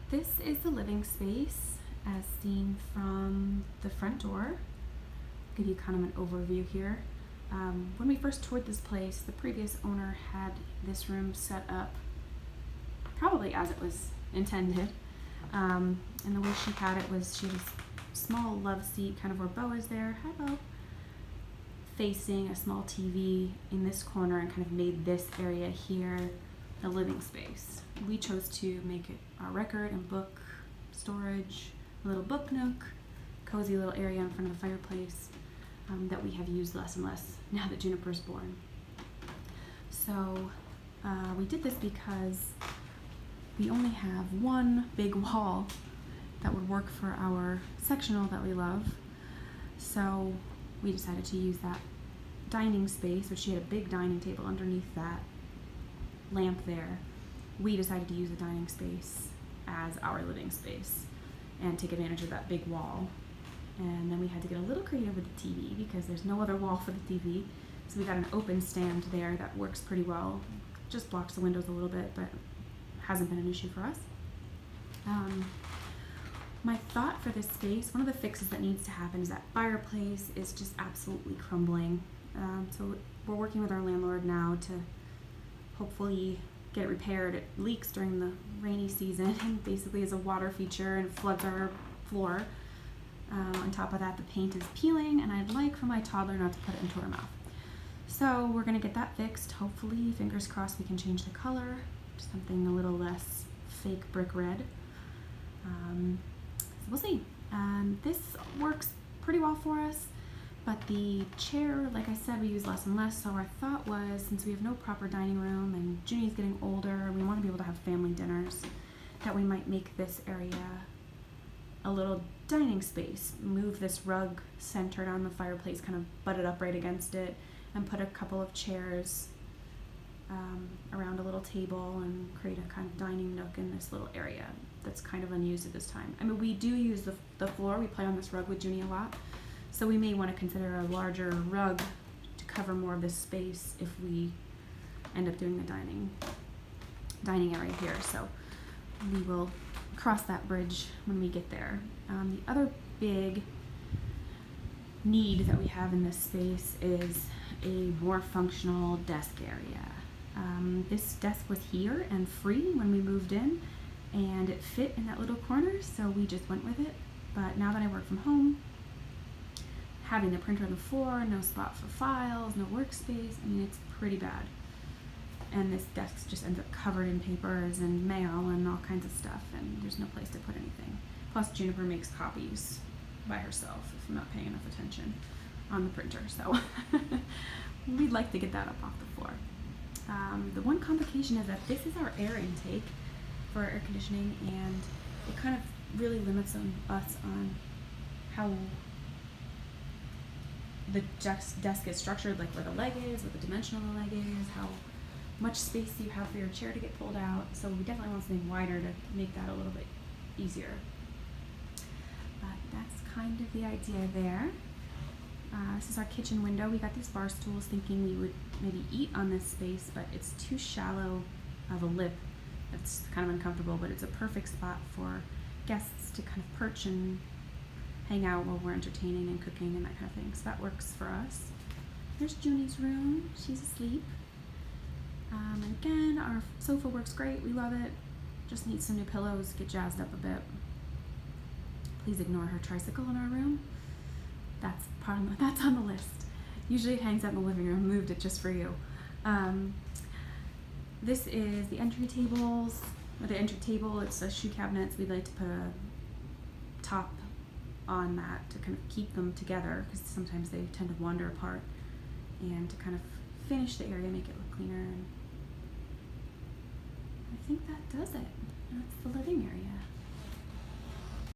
This is the living space as seen from the front door. Give you kind of an overview here. When we first toured this place, the previous owner had this room set up probably as it was intended. And the way she had it was she had a small love seat kind of where Bo is there. Hi, Bo. Facing a small TV in this corner and kind of made this area here a living space. We chose to make it our record and book storage, a little book nook, cozy little area in front of the fireplace that we have used less and less now that Juniper's born. So we did this because we only have one big wall that would work for our sectional that we love. So we decided to use that dining space, which she had a big dining table underneath that lamp there. We decided to use the dining space as our living space and take advantage of that big wall. And then we had to get a little creative with the TV because there's no other wall for the TV. So we got an open stand there that works pretty well. Just blocks the windows a little bit, but hasn't been an issue for us. My thought for this space, one of the fixes that needs to happen is that fireplace is just absolutely crumbling. So we're working with our landlord now to hopefully get it repaired. It leaks during the rainy season and basically is a water feature and floods our floor. On top of that, the paint is peeling, and I'd like for my toddler not to put it into her mouth. So we're going to get that fixed. Hopefully, fingers crossed, we can change the color to something a little less fake brick red. So we'll see. This works pretty well for us, but the chair, like I said, we use less and less. So our thought was, since we have no proper dining room and Junie's getting older, we want to be able to have family dinners, that we might make this area a little dining space. Move this rug centered on the fireplace, kind of butt it up right against it, and put a couple of chairs around a little table and create a kind of dining nook in this little area that's kind of unused at this time. I mean, we do use the floor. We play on this rug with Junie a lot, so we may want to consider a larger rug to cover more of this space if we end up doing the dining area here. So we will cross that bridge when we get there. The other big need that we have in this space is a more functional desk area. This desk was here and free when we moved in, and it fit in that little corner, so we just went with it. But now that I work from home, having the printer on the floor, no spot for files, no workspace, I mean, it's pretty bad. And this desk just ends up covered in papers and mail and all kinds of stuff, and there's no place to put anything. Plus, Juniper makes copies by herself if I'm not paying enough attention on the printer, so we'd like to get that up off the floor. The one complication is that this is our air intake for air conditioning, and it kind of really limits us on how the desk is structured, like where the leg is, what the dimension of the leg is, how much space you have for your chair to get pulled out. So we definitely want something wider to make that a little bit easier. But that's kind of the idea there. This is our kitchen window. We got these bar stools thinking we would maybe eat on this space, but it's too shallow of a lip. It's kind of uncomfortable, but it's a perfect spot for guests to kind of perch and hang out while we're entertaining and cooking and that kind of thing. So that works for us. There's Junie's room. She's asleep. And again, our sofa works great. We love it. Just needs some new pillows, get jazzed up a bit. Please ignore her tricycle in our room. That's on the list. Usually it hangs out in the living room. Moved it just for you. This is the entry tables. Or the entry table, it's a shoe cabinets. We'd like to put a top on that to kind of keep them together because sometimes they tend to wander apart, and to kind of finish the area, make it look cleaner. And I think that does it. That's the living area.